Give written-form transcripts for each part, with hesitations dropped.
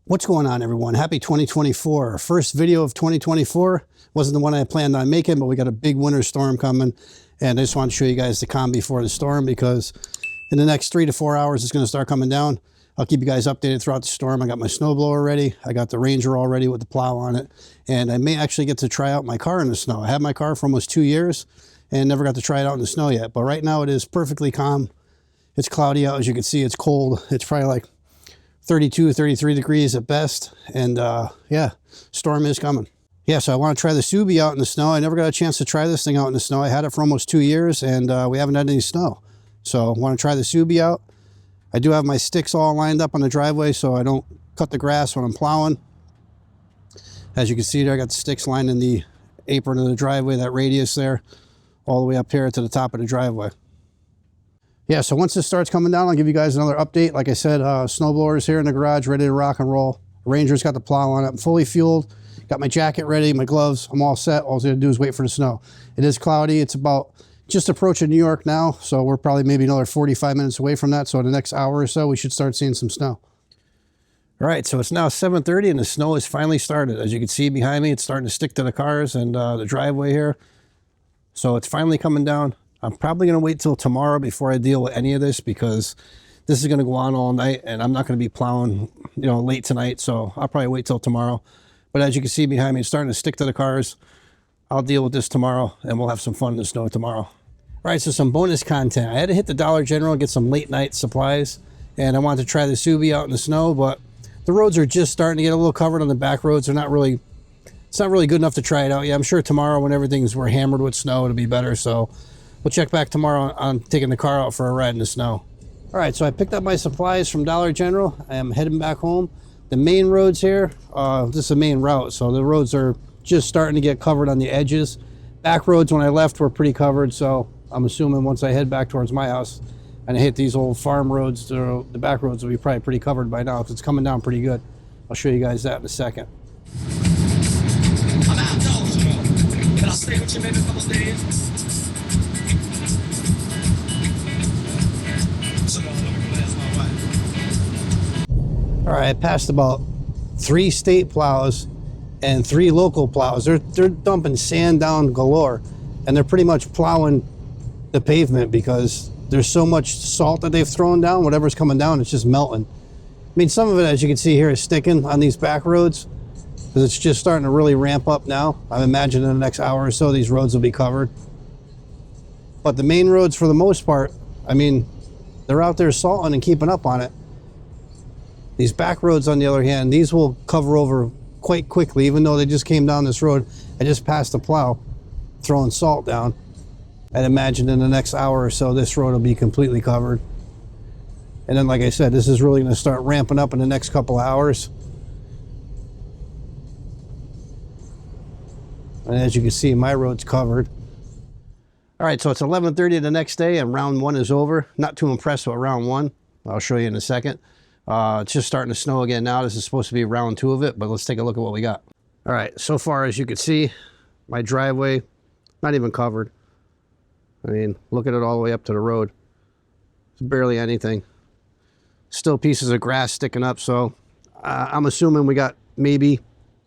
What's going on, everyone? Happy 2024. First video of 2024. Wasn't the one I planned on making, but we got a big winter storm coming, and I just want to show you guys the calm before the storm, because in the next 3 to 4 hours it's going to start coming down. I'll keep you guys updated throughout the storm. I got my snowblower ready. I got the Ranger all ready with the plow on it, and I may actually get to try out my car in the snow. I had my car for almost 2 years and never got to try it out in the snow yet, but right now it is perfectly calm. It's cloudy out, as you can see. It's cold. It's probably like 32, 33 degrees at best. And yeah, storm is coming. Yeah, so I want to try the Subi out in the snow. I never got a chance to try this thing out in the snow. I had it for almost 2 years, and we haven't had any snow. So I want to try the Subi out. I do have my sticks all lined up on the driveway so I don't cut the grass when I'm plowing. As you can see there, I got the sticks lined in the apron of the driveway, that radius there, all the way up here to the top of the driveway. Yeah, so once this starts coming down, I'll give you guys another update. Like I said, snowblower's here in the garage, ready to rock and roll. Ranger's got the plow on it. I'm fully fueled. Got my jacket ready, my gloves. I'm all set. All I gotta do is wait for the snow. It is cloudy. It's about just approaching New York now, so we're probably maybe another 45 minutes away from that. So in the next hour or so, we should start seeing some snow. All right, so it's now 7:30 and the snow has finally started. As you can see behind me, it's starting to stick to the cars and the driveway here. So it's finally coming down. I'm probably going to wait till tomorrow before I deal with any of this, because this is going to go on all night and I'm not going to be plowing, late tonight. So I'll probably wait till tomorrow. But as you can see behind me, it's starting to stick to the cars. I'll deal with this tomorrow and we'll have some fun in the snow tomorrow. All right, so some bonus content. I had to hit the Dollar General and get some late night supplies, and I wanted to try the Subi out in the snow, but the roads are just starting to get a little covered on the back roads. It's not really good enough to try it out. Yeah, I'm sure tomorrow when we're hammered with snow, it'll be better. So we'll check back tomorrow on taking the car out for a ride in the snow. All right, so I picked up my supplies from Dollar General. I am heading back home. The main roads here, this is a main route, so the roads are just starting to get covered on the edges. Back roads when I left were pretty covered, so I'm assuming once I head back towards my house and I hit these old farm roads, the back roads will be probably pretty covered by now, because it's coming down pretty good. I'll show you guys that in a second. I'm out, Can I stay with you maybe a couple days? All right, I passed about 3 state plows and 3 local plows. They're dumping sand down galore, and they're pretty much plowing the pavement because there's so much salt that they've thrown down. Whatever's coming down, it's just melting. I mean, some of it, as you can see here, is sticking on these back roads because it's just starting to really ramp up now. I imagine in the next hour or so, these roads will be covered. But the main roads, for the most part, I mean, they're out there salting and keeping up on it. These back roads, on the other hand, these will cover over quite quickly, even though they just came down this road. I just passed the plow throwing salt down. I'd imagine in the next hour or so, this road will be completely covered. And then, like I said, this is really going to start ramping up in the next couple of hours. And as you can see, my road's covered. All right, so it's 11:30 the next day and round 1 is over. Not too impressed with round 1. I'll show you in a second. It's just starting to snow again now. This is supposed to be round 2 of it, but let's take a look at what we got. All right, so far as you can see, my driveway, not even covered. I mean, look at it all the way up to the road. It's barely anything. Still pieces of grass sticking up, so I'm assuming we got maybe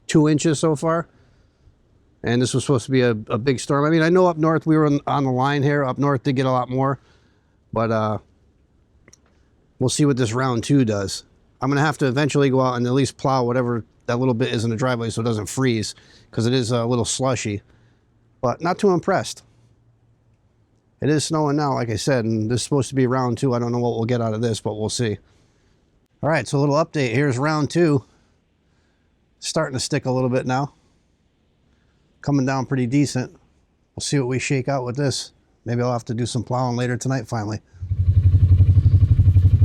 2 inches so far. And this was supposed to be a big storm. I mean, I know up north we were on the line here. Up north did get a lot more, but we'll see what this round 2 does. I'm going to have to eventually go out and at least plow whatever that little bit is in the driveway so it doesn't freeze, because it is a little slushy, but not too impressed. It is snowing now, like I said, and this is supposed to be round 2. I don't know what we'll get out of this, but we'll see. All right, so a little update. Here's round 2. Starting to stick a little bit now. Coming down pretty decent. We'll see what we shake out with this. Maybe I'll have to do some plowing later tonight finally.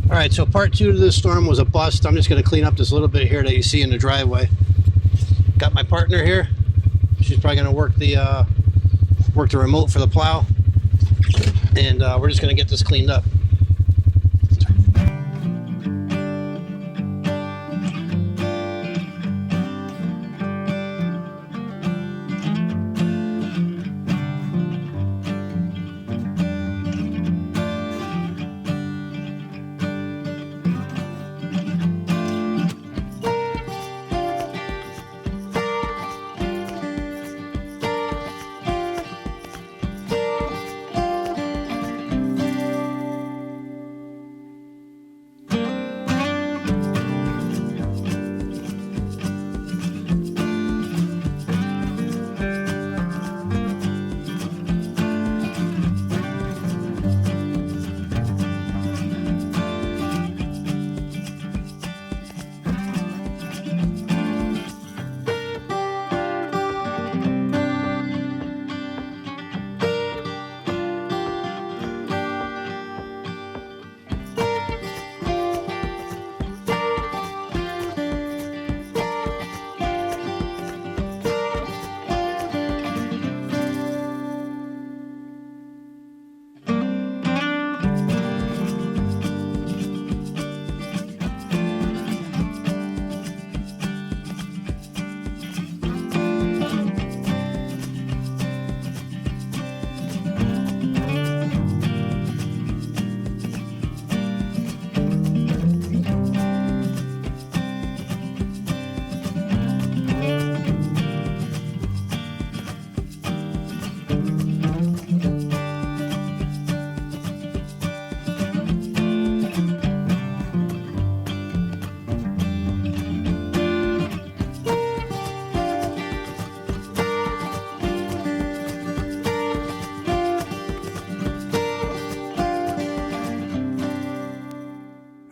All right, so part 2 to this storm was a bust. I'm just going to clean up this little bit here that you see in the driveway. Got my partner here. She's probably going to work the remote for the plow, and we're just going to get this cleaned up.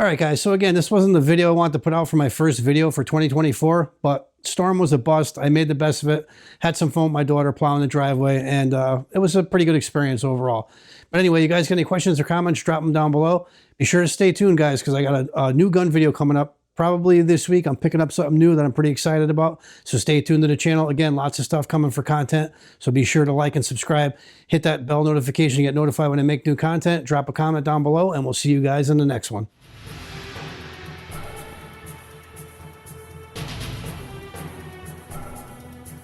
All right, guys. So again, this wasn't the video I wanted to put out for my first video for 2024, but storm was a bust. I made the best of it. Had some fun with my daughter plowing the driveway, and it was a pretty good experience overall. But anyway, you guys got any questions or comments, drop them down below. Be sure to stay tuned, guys, because I got a new gun video coming up probably this week. I'm picking up something new that I'm pretty excited about. So stay tuned to the channel. Again, lots of stuff coming for content. So be sure to like and subscribe. Hit that bell notification to get notified when I make new content. Drop a comment down below, and we'll see you guys in the next one.